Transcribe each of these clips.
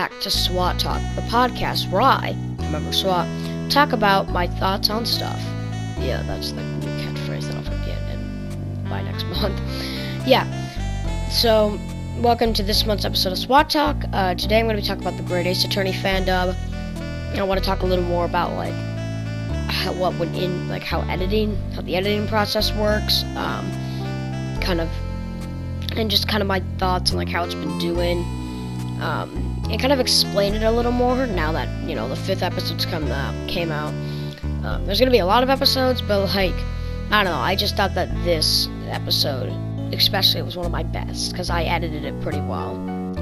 back to SWaT Talk, the podcast where I, remember SWaT, talk about my thoughts on stuff. Yeah, that's the new catchphrase that I'll forget by next month. Yeah, so welcome to this month's episode of SWaT Talk. Today I'm going to be talking about the Great Ace Attorney fan dub. I want to talk a little more about how the editing process works, and just my thoughts on how it's been doing, and kind of explain it a little more now that the 5th episode's came out. There's gonna be a lot of episodes, but I don't know. I just thought that this episode, especially, was one of my best because I edited it pretty well,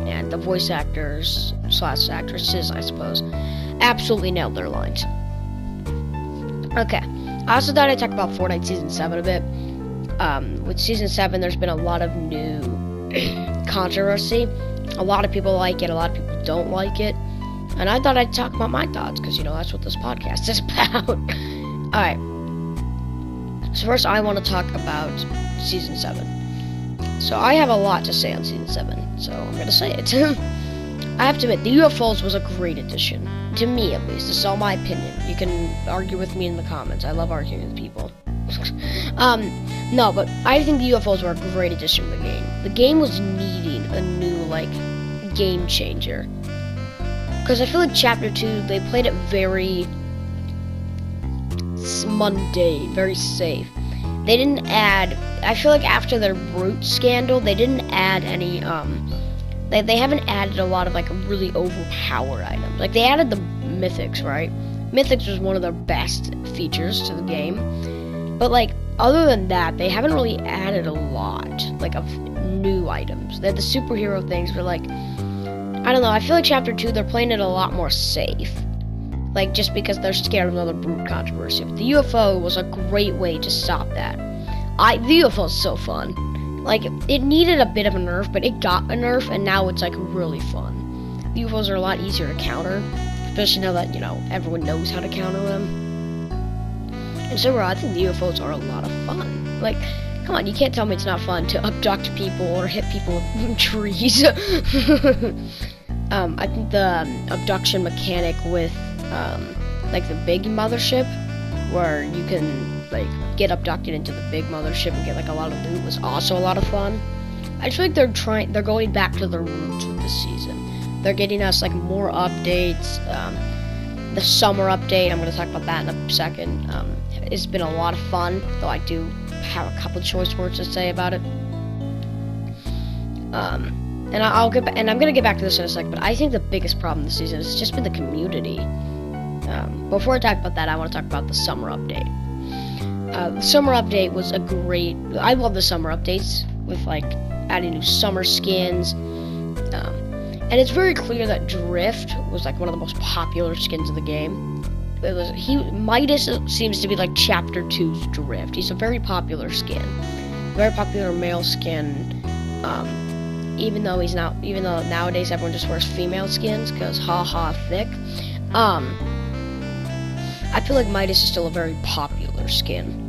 and the voice actors / actresses, I suppose, absolutely nailed their lines. Okay, I also thought I'd talk about Fortnite Season 7 a bit. With Season 7, there's been a lot of new controversy. A lot of people like it, a lot of people don't like it. And I thought I'd talk about my thoughts, because, that's what this podcast is about. Alright. So first, I want to talk about Season 7. So I have a lot to say on Season 7, so I'm going to say it. I have to admit, the UFOs was a great addition. To me, at least. This is all my opinion. You can argue with me in the comments. I love arguing with people. No, but I think the UFOs were a great addition to the game. The game was needing a new, game changer. Because I feel like Chapter 2, they played it very mundane, very safe. They didn't add, I feel like after their Brute scandal, they didn't add any, they haven't added a lot of, really overpowered items. they added the Mythics, right? Mythics was one of their best features to the game. But, other than that, they haven't really added a lot, of new items. They had the superhero things, but, I don't know, I feel like Chapter 2, they're playing it a lot more safe. Just because they're scared of another Brute controversy. But the UFO was a great way to stop that. The UFO is so fun. It needed a bit of a nerf, but it got a nerf, and now it's, really fun. The UFOs are a lot easier to counter, especially now that, everyone knows how to counter them. And so I think the UFOs are a lot of fun. Come on, you can't tell me it's not fun to abduct people or hit people with trees. I think the abduction mechanic with, the big mothership, where you can, get abducted into the big mothership and get, a lot of loot, was also a lot of fun. I just feel like they're going back to their roots with this season. They're getting us, more updates. The summer update, I'm going to talk about that in a second. It's been a lot of fun, though I do have a couple choice words to say about it. And I'm going to get back to this in a second, but I think the biggest problem this season has just been the community. Before I talk about that, I want to talk about the summer update. The summer update was I love the summer updates, with, adding new summer skins. And it's very clear that Drift was, one of the most popular skins in the game. Midas seems to be, Chapter 2's Drift. He's a very popular skin. Very popular male skin. Even though nowadays everyone just wears female skins, because thick. I feel like Midas is still a very popular skin.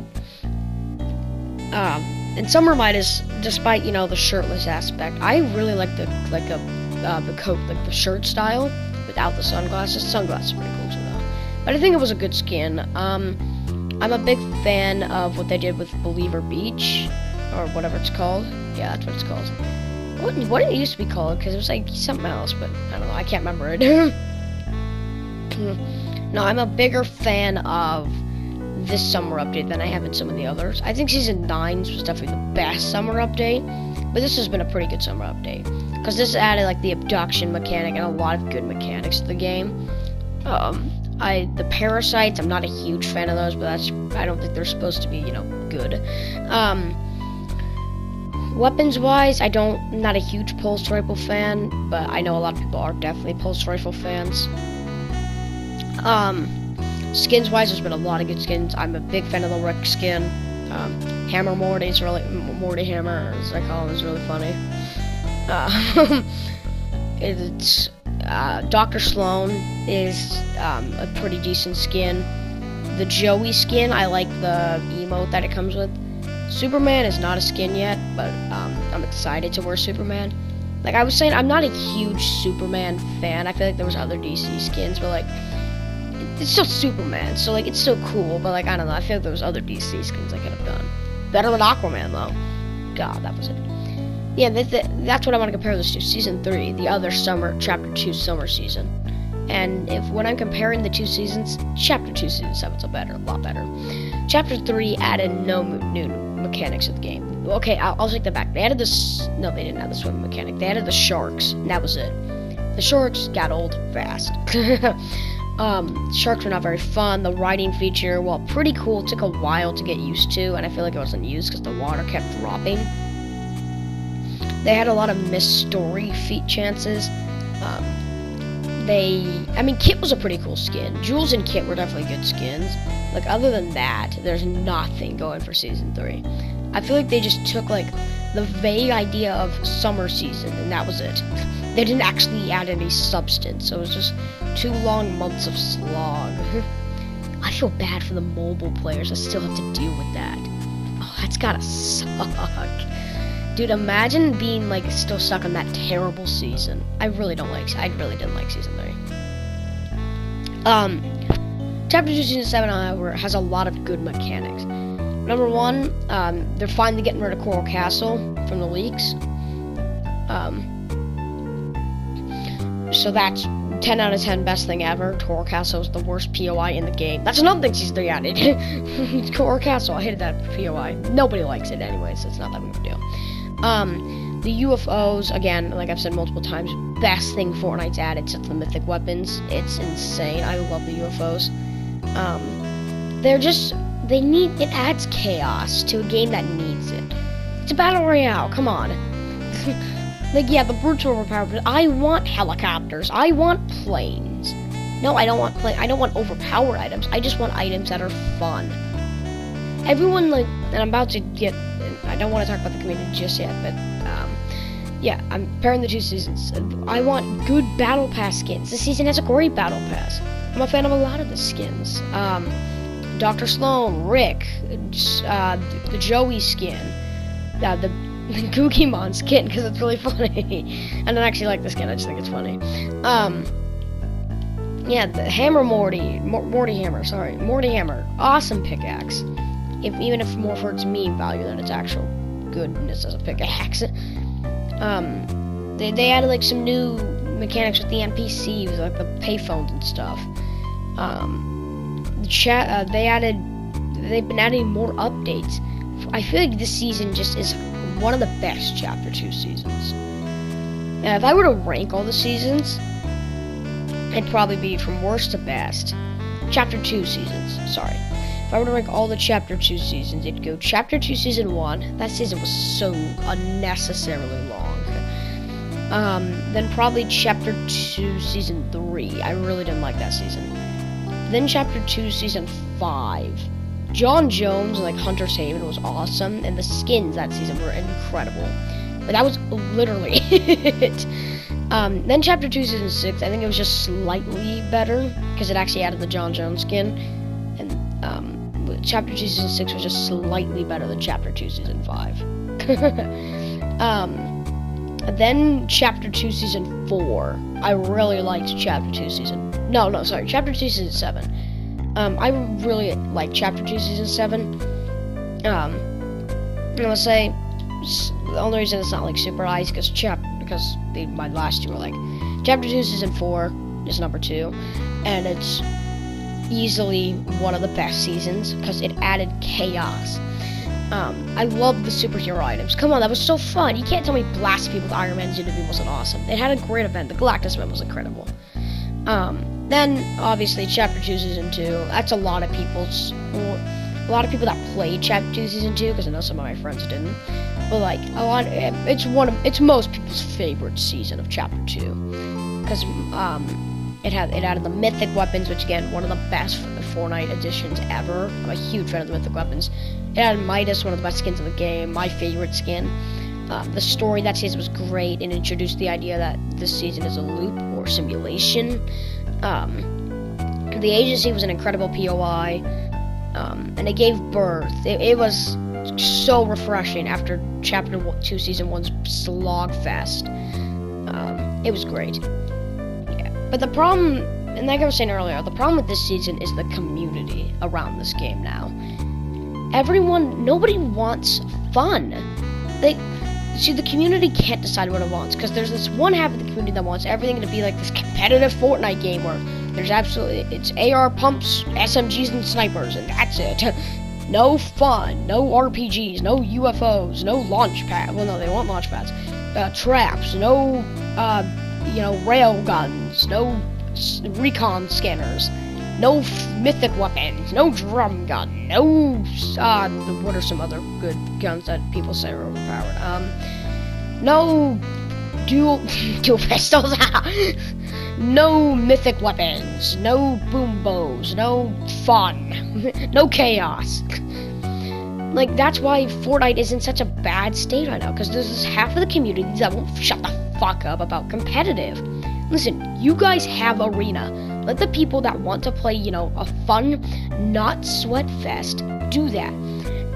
And Summer Midas, despite, the shirtless aspect, I really like the coat, the shirt style, without the sunglasses. Sunglasses are pretty cool too, though. But I think it was a good skin. I'm a big fan of what they did with Believer Beach, or whatever it's called. Yeah, that's what it's called. What did it used to be called? Because it was something else, but I don't know. I can't remember it. No, I'm a bigger fan of this summer update than I have in some of the others. I think Season 9 was definitely the best summer update, but this has been a pretty good summer update. Because this added, the abduction mechanic and a lot of good mechanics to the game. The parasites, I'm not a huge fan of those, but I don't think they're supposed to be, good. Weapons-wise, I'm not a huge pulse rifle fan, but I know a lot of people are definitely pulse rifle fans. Skins-wise, there's been a lot of good skins. I'm a big fan of the Rick skin. Hammer Morty Hammer, as I call him, is really funny. It's Dr. Sloan is a pretty decent skin. The Joey skin, I like the emote that it comes with. Superman is not a skin yet, but I'm excited to wear Superman. Like I was saying, I'm not a huge Superman fan. I feel like there was other DC skins, but like it's still Superman, so like it's still cool. But like I don't know, I feel like there was other DC skins I could have done better than Aquaman though. God, that was it. Yeah, that's what I want to compare this to. Season 3, the other summer, Chapter 2 summer season. And when I'm comparing the 2 seasons, Chapter 2 Season 7's a lot better. Chapter 3 added no new mechanics of the game. Okay, I'll take that back. They added no, they didn't add the swim mechanic. They added the sharks, and that was it. The sharks got old fast. Sharks were not very fun. The riding feature, well, pretty cool. It took a while to get used to, and I feel like it wasn't used because the water kept dropping. They had a lot of missed story feat chances. Kit was a pretty cool skin. Jules and Kit were definitely good skins. Like, other than that, there's nothing going for Season 3. I feel like they just took, like, the vague idea of summer season, and that was it. They didn't actually add any substance, so it was just 2 long months of slog. I feel bad for the mobile players that still have to deal with that. Oh, that's gotta suck. Dude, imagine being, like, still stuck on that terrible season. I really didn't like Season 3. Chapter 2, Season 7, however, has a lot of good mechanics. Number 1, they're finally getting rid of Coral Castle from the leaks. So that's 10 out of 10 best thing ever. Coral Castle is the worst POI in the game. That's another thing Season 3 added. Coral Castle, I hated that POI. Nobody likes it anyway, so it's not that big of a deal. The UFOs, again, like I've said multiple times, best thing Fortnite's added since the mythic weapons. It's insane. I love the UFOs. It adds chaos to a game that needs it. It's a battle royale, come on. Like, yeah, the brutes are overpowered, but I want helicopters. I want planes. No, I don't want I don't want overpowered items. I just want items that are fun. Everyone, like, and I'm about to get, I don't want to talk about the community just yet, but, yeah, I'm comparing the 2 seasons. I want good Battle Pass skins. This season has a great Battle Pass. I'm a fan of a lot of the skins. Dr. Sloan, Rick, the Joey skin, the Googymon skin, because it's really funny. I don't actually like the skin, I just think it's funny. Yeah, the Hammer Morty Hammer, awesome pickaxe. Even if more for its meme value than its actual goodness as a pickaxe. They added like some new mechanics with the NPCs, like the payphones and stuff. They've been adding more updates. I feel like this season just is one of the best Chapter 2 seasons. Now, if I were to rank all the seasons, it'd probably be from worst to best. Chapter 2 seasons, sorry. If I were to rank all the Chapter 2 seasons, it'd go Chapter 2 Season 1. That season was so unnecessarily long. Then probably Chapter 2 Season 3. I really didn't like that season. Then Chapter 2 Season 5. John Jones, like Hunter's Haven, was awesome, and the skins that season were incredible. But that was literally it. Then Chapter 2 Season 6, I think it was just slightly better, because it actually added the John Jones skin. And Chapter 2 Season 6 was just slightly better than Chapter 2 Season 5. Then Chapter 2 Season 4. I really liked Chapter 2 Season... Chapter 2 Season 7. I really like Chapter 2 Season 7. I'm gonna say, the only reason it's not like super high is because my last two were like, Chapter 2 Season 4 is number 2, and it's easily one of the best seasons, because it added chaos. I love the superhero items. Come on, that was so fun. You can't tell me blasting people with Iron Man's Unity wasn't awesome. It had a great event. The Galactus event was incredible. Then, obviously, Chapter 2 Season 2, that's a lot of people that played Chapter 2 Season 2, because I know some of my friends didn't. But, like, it's most people's favorite season of Chapter 2. Because, it added the mythic weapons, which, again, one of the best Fortnite additions ever. I'm a huge fan of the mythic weapons. It added Midas, one of the best skins in the game, my favorite skin. The story that season was great, and introduced the idea that this season is a loop or simulation. The agency was an incredible POI, and it gave birth. It was so refreshing after Chapter 2 Season 1's slog fest. It was great. Yeah. But the problem, and like I was saying earlier, the problem with this season is the community around this game now. Nobody wants fun. See, the community can't decide what it wants, because there's this one half of the community that wants everything to be like this competitive Fortnite game where there's it's AR pumps, SMGs, and snipers, and that's it. No fun, no RPGs, no UFOs, no launch pads. Well, no, they want launch pads. Traps, no, rail guns, no recon scanners, no mythic weapons, no drum gun, no, what are some other good guns that people say are overpowered? No dual pistols, no mythic weapons, no boom bows, no fun, no chaos. Like, that's why Fortnite is in such a bad state right now, because there's this half of the community that won't shut the fuck up about competitive. Listen, you guys have Arena. Let the people that want to play, a fun, not sweat fest, do that.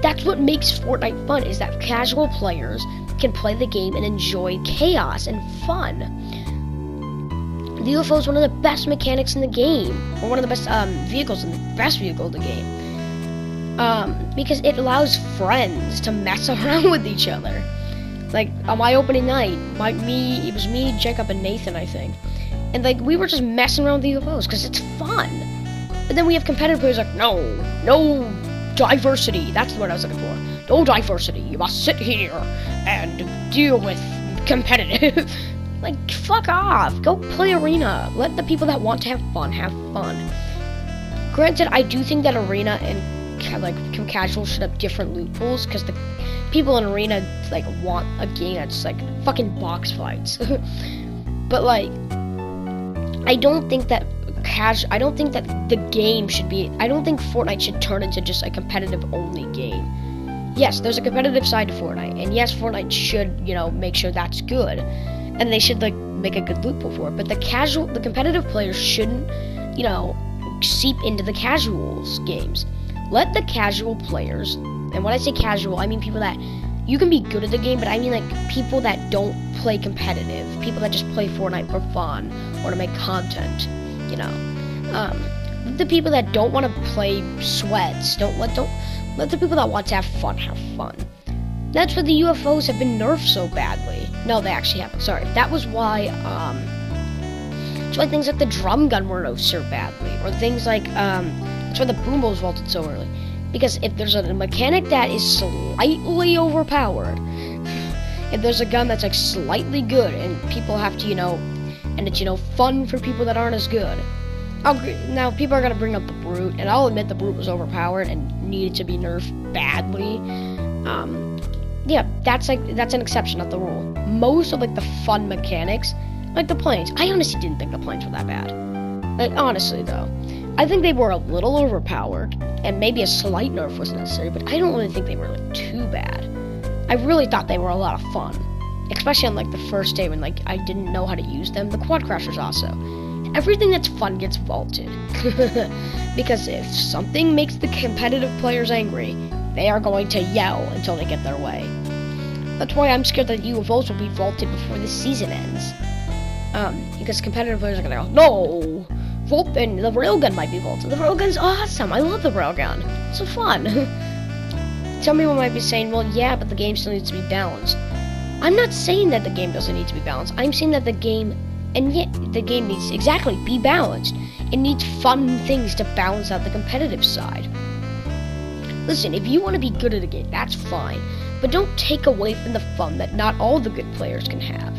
That's what makes Fortnite fun, is that casual players can play the game and enjoy chaos and fun. The UFO is one of the best mechanics in the game, or one of the best vehicles, and the best vehicle in the game. Because it allows friends to mess around with each other. Like, on my opening night, it was me, Jacob, and Nathan, I think. And, we were just messing around with the UFOs, because it's fun. But then we have competitive players like, no diversity. That's the word I was looking for. No diversity. You must sit here and deal with competitive. Like, fuck off. Go play Arena. Let the people that want to have fun. Granted, I do think that Arena and casual should have different loot pools, because the people in Arena want a game that's fucking box fights. But I don't think that the game should be. I don't think Fortnite should turn into just a competitive only game. Yes, there's a competitive side to Fortnite, and yes, Fortnite should make sure that's good, and they should make a good loot pool for it. But the competitive players shouldn't seep into the casuals games. Let the casual players, and when I say casual, I mean people that, you can be good at the game, but I mean people that don't play competitive, people that just play Fortnite for fun, or to make content, the people that don't want to play sweats, don't let the people that want to have fun. That's why the UFOs have been nerfed so badly. No, they actually haven't, sorry. That was why, that's why things like the drum gun were nerfed so badly, or things that's why the boom bows vaulted so early. Because if there's a mechanic that is slightly overpowered, if there's a gun that's slightly good, and people have to, and it's, fun for people that aren't as good. Now, people are gonna bring up the Brute, and I'll admit the Brute was overpowered and needed to be nerfed badly. Yeah, that's an exception, not the rule. Most of the fun mechanics, like the planes, I honestly didn't think the planes were that bad. Honestly though, I think they were a little overpowered, and maybe a slight nerf was necessary, but I don't really think they were too bad. I really thought they were a lot of fun, especially on the first day when I didn't know how to use them. The quad crashers also. Everything that's fun gets vaulted. Because if something makes the competitive players angry, they are going to yell until they get their way. That's why I'm scared that UFOs will be vaulted before the season ends. Because competitive players are gonna go, no! Vault, and the railgun might be vaulted. The railgun's awesome. I love the railgun. It's so fun. Some people might be saying, well, yeah, but the game still needs to be balanced. I'm not saying that the game doesn't need to be balanced. I'm saying that the game needs to exactly be balanced. It needs fun things to balance out the competitive side. Listen, if you want to be good at a game, that's fine. But don't take away from the fun that not all the good players can have.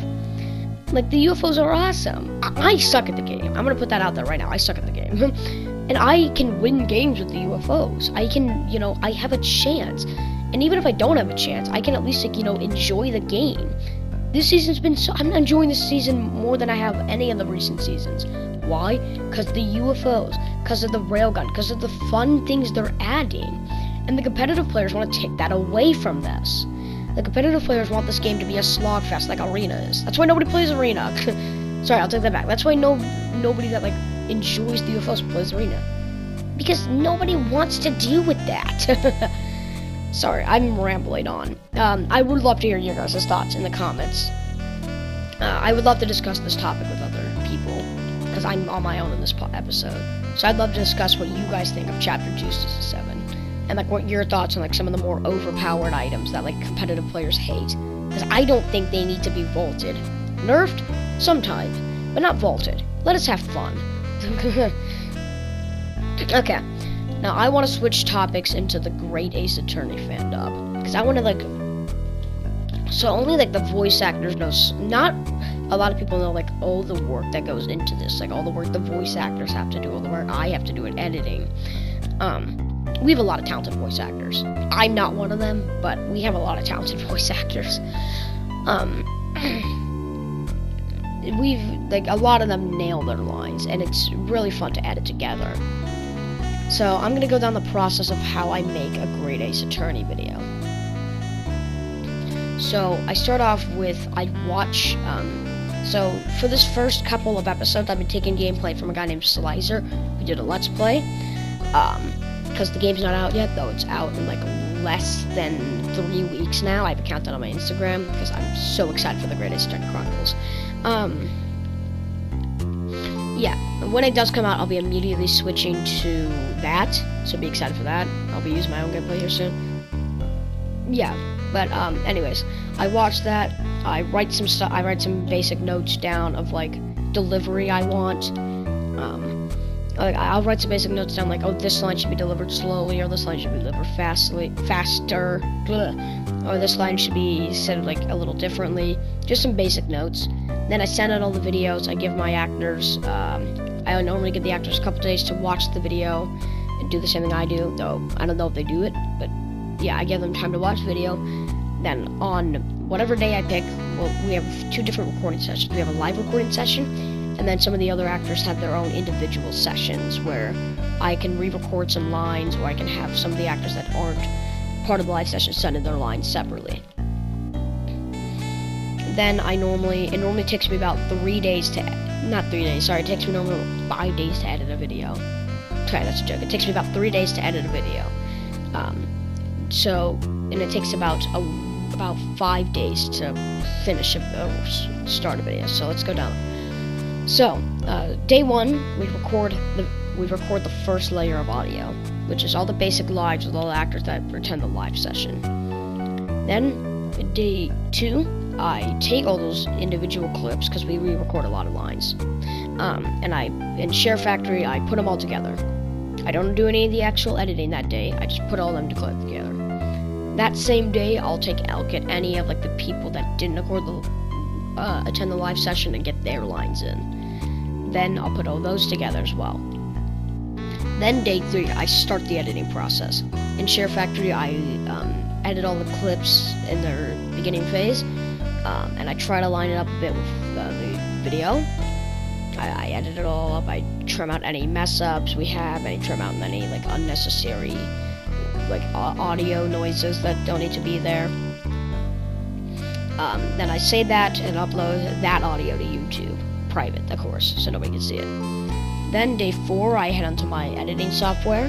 The UFOs are awesome. I suck at the game. I'm gonna put that out there right now. I suck at the game. And I can win games with the UFOs. I can, I have a chance. And even if I don't have a chance, I can at least, enjoy the game. This season's been I'm enjoying this season more than I have any of the recent seasons. Why? Because the UFOs, because of the railgun, because of the fun things they're adding. And the competitive players want to take that away from this. The competitive players want this game to be a slogfest like Arena is. That's why nobody plays Arena. Sorry, I'll take that back. That's why nobody that enjoys the UFOs plays Arena. Because nobody wants to deal with that. Sorry, I'm rambling on. I would love to hear your guys' thoughts in the comments. I would love to discuss this topic with other people, because I'm on my own in this episode. So I'd love to discuss what you guys think of Chapter 2, Season 7. And, like, what your thoughts on, like, some of the more overpowered items that, like, competitive players hate. Because I don't think they need to be vaulted. Nerfed? Sometimes. But not vaulted. Let us have fun. Okay. Now, I want to switch topics into the Great Ace Attorney fandom. Because I want to, like... So only, like, the voice actors know... Not a lot of people know, like, all the work that goes into this. Like, all the work the voice actors have to do. All the work I have to do in editing. We have a lot of talented voice actors. I'm not one of them, but we have a lot of talented voice actors. We've, like, a lot of them nail their lines, and it's really fun to edit together. So I'm gonna go down the process of how I make a Great Ace Attorney video. So I start off with, I'd watch, so for this first couple of episodes, I've been taking gameplay from a guy named Slicer, who did a Let's Play. Because the game's not out yet, though it's out in, like, less than 3 weeks now. I have a countdown on my Instagram, because I'm so excited for the Great Ace Attorney Chronicles. Yeah, when it does come out, I'll be immediately switching to that, so be excited for that. I'll be using my own gameplay here soon. Yeah, but, anyways, I watch that, I write some stuff, I write some basic notes down of, like, delivery I want. I'll write some basic notes down, like, oh, this line should be delivered slowly, or this line should be delivered faster, or this line should be said, like, a little differently. Just some basic notes. Then I send out all the videos. I give my actors, I normally give the actors a couple days to watch the video and do the same thing I do, though I don't know if they do it, but yeah, I give them time to watch the video. Then on whatever day I pick, well, we have 2 different recording sessions. We have a live recording session, and then some of the other actors have their own individual sessions where I can re-record some lines, or I can have some of the actors that aren't part of the live session send in their lines separately. Then it normally takes me about 3 days to, not 3 days, sorry, it takes me normally 5 days to edit a video. Okay, that's a joke. It takes me about 3 days to edit a video. And it takes about 5 days to finish start a video. So let's go down. So, day 1, we record the first layer of audio, which is all the basic lives with all the actors that attend the live session. Then, day 2, I take all those individual clips, because we re-record a lot of lines, and in Share Factory, I put them all together. I don't do any of the actual editing that day, I just put all them together. That same day, I'll get any of, like, the people that didn't attend the live session and get their lines in. Then I'll put all those together as well. Then day 3, I start the editing process. In Share Factory, I edit all the clips in their beginning phase, and I try to line it up a bit with the video. I edit it all up. I trim out any mess ups we have. I trim out any, like, unnecessary, like, audio noises that don't need to be there. Then I save that and upload that audio to YouTube. Private, of course, so nobody can see it. Then day 4, I head onto my editing software,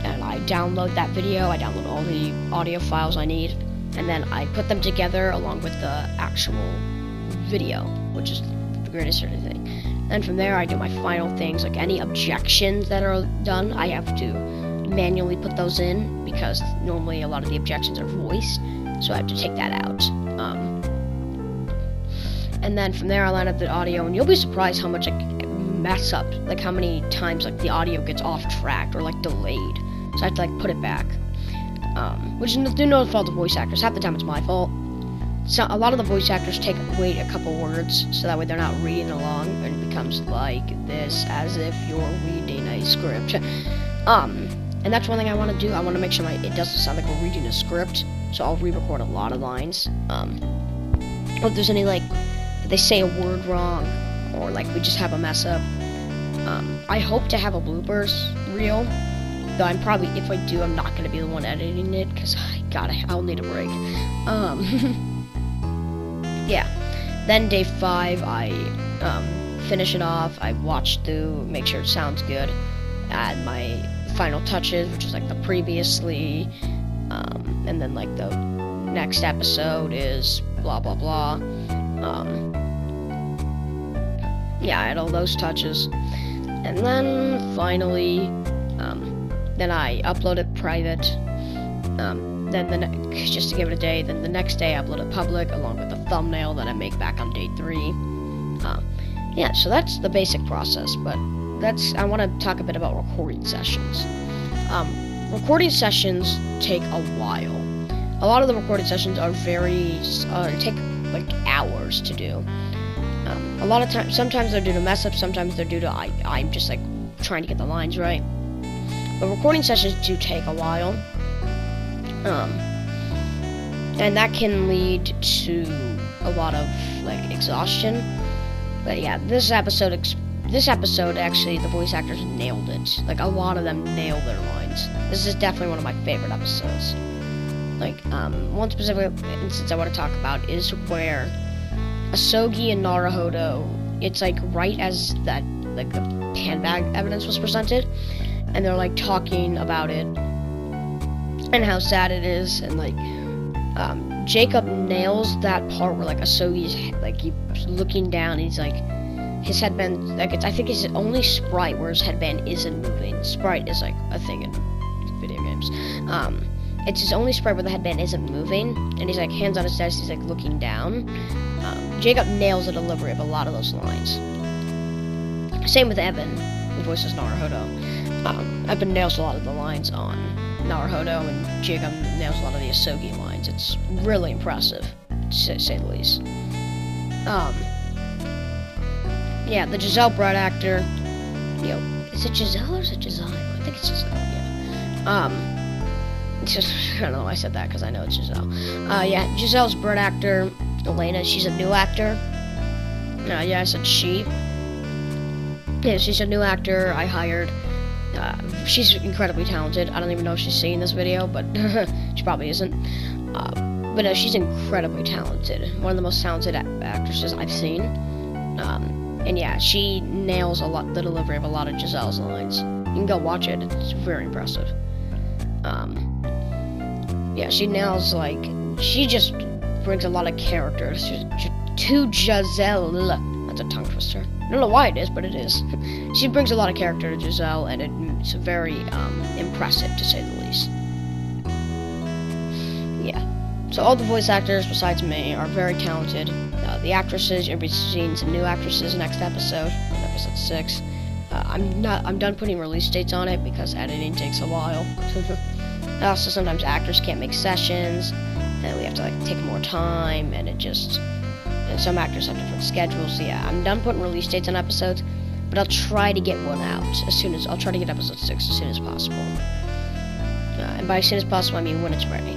and I download that video. I download all the audio files I need, and then I put them together along with the actual video, which is the greatest sort of thing. Then from there, I do my final things, like any objections that are done, I have to manually put those in, because normally a lot of the objections are voiced, so I have to take that out. And then from there, I line up the audio, and you'll be surprised how much I mess up, like how many times, like, the audio gets off track or, like, delayed. So I have to, like, put it back. Which is no fault of voice actors. Half the time it's my fault. So a lot of the voice actors wait a couple words, so that way they're not reading along, and it becomes like this, as if you're reading a script. And that's one thing I want to do. I want to make sure it doesn't sound like we're reading a script, so I'll re-record a lot of lines. Or if there's any, like, they say a word wrong, or, like, we just have a mess up. I hope to have a bloopers reel, though I'm probably, if I do, I'm not going to be the one editing it, because, I'll need a break. Yeah. Then day 5, I finish it off, I watch through, make sure it sounds good, add my final touches, which is, like, the previously, and then, like, the next episode is blah blah blah. yeah, I had all those touches. And then finally, then I uploaded private. Then just to give it a day. Then the next day I uploaded public along with the thumbnail that I make back on day 3. Yeah, so that's the basic process. But I want to talk a bit about recording sessions. Recording sessions take a while. A lot of the recording sessions are take like hours to do. A lot of times, sometimes they're due to mess ups, sometimes they're due to I'm just like trying to get the lines right. But recording sessions do take a while, and that can lead to a lot of like exhaustion. But yeah, this episode actually the voice actors nailed it. Like a lot of them nailed their lines. This is definitely one of my favorite episodes. Like one specific instance I want to talk about is where Asogi and Naruhodo, it's like right as that like the handbag evidence was presented, and they're like talking about it and how sad it is, and like Jacob nails that part where like Asogi's like he's looking down, and he's like his headband, like I think it's the only sprite where his headband isn't moving. Sprite is like a thing in video games. It's his only sprite where the headband isn't moving, and he's like hands on his desk, he's like looking down. Jacob nails the delivery of a lot of those lines. Same with Evan, who voices Naruhodo. Evan nails a lot of the lines on Naruhodo, and Jacob nails a lot of the Asogi lines. It's really impressive, to say the least. Yeah, the Giselle Brett actor, is it Giselle or is it Giselle? I think it's Giselle, yeah. I don't know why I said that, because I know it's Giselle. Yeah, Giselle's Brett actor, Elena, she's a new actor. Yeah, I said she. Yeah, she's a new actor I hired. She's incredibly talented. I don't even know if she's seeing this video, but she probably isn't. But no, she's incredibly talented. One of the most talented actresses I've seen. And yeah, she nails the delivery of a lot of Giselle's lines. You can go watch it. It's very impressive. Yeah, she nails, she just brings a lot of character to Giselle. That's a tongue twister. I don't know why it is, but it is. She brings a lot of character to Giselle, and it's very impressive, to say the least. Yeah. So all the voice actors, besides me, are very talented. The actresses, you'll be seeing some new actresses next episode, in episode 6. I'm done putting release dates on it because editing takes a while. Also, sometimes actors can't make sessions, and we have to take more time, and and some actors have different schedules. So yeah, I'm done putting release dates on episodes, but I'll try to get one out I'll try to get episode 6 as soon as possible. And by as soon as possible, I mean when it's ready.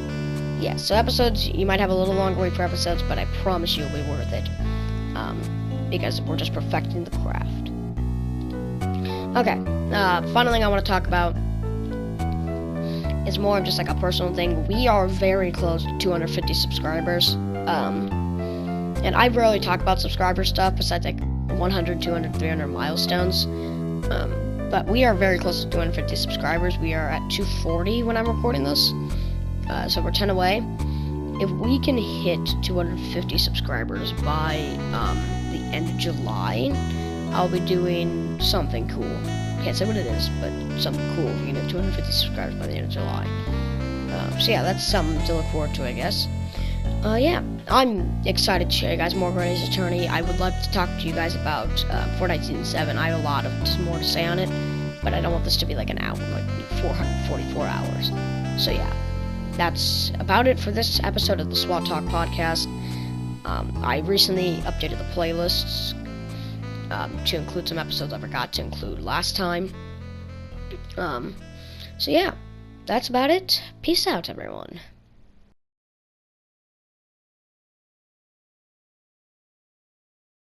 Yeah, so episodes, you might have a little longer wait for episodes, but I promise you it'll be worth it. Because we're just perfecting the craft. Okay, final thing I want to talk about is more of just a personal thing. We are very close to 250 subscribers. And I rarely talk about subscriber stuff besides 100, 200, 300 milestones. But we are very close to 250 subscribers. We are at 240 when I'm recording this. So we're 10 away. If we can hit 250 subscribers by the end of July, I'll be doing something cool. Can't say what it is, but something cool. If we can hit 250 subscribers by the end of July. So yeah, that's something to look forward to, I guess. Yeah, I'm excited to show you guys more about Ace Attorney. I would love to talk to you guys about Fortnite Season 7. I have a lot of more to say on it, but I don't want this to be an hour, 444 hours. So yeah, that's about it for this episode of the SWaT Talk podcast. I recently updated the playlists to include some episodes I forgot to include last time. So yeah, that's about it. Peace out, everyone.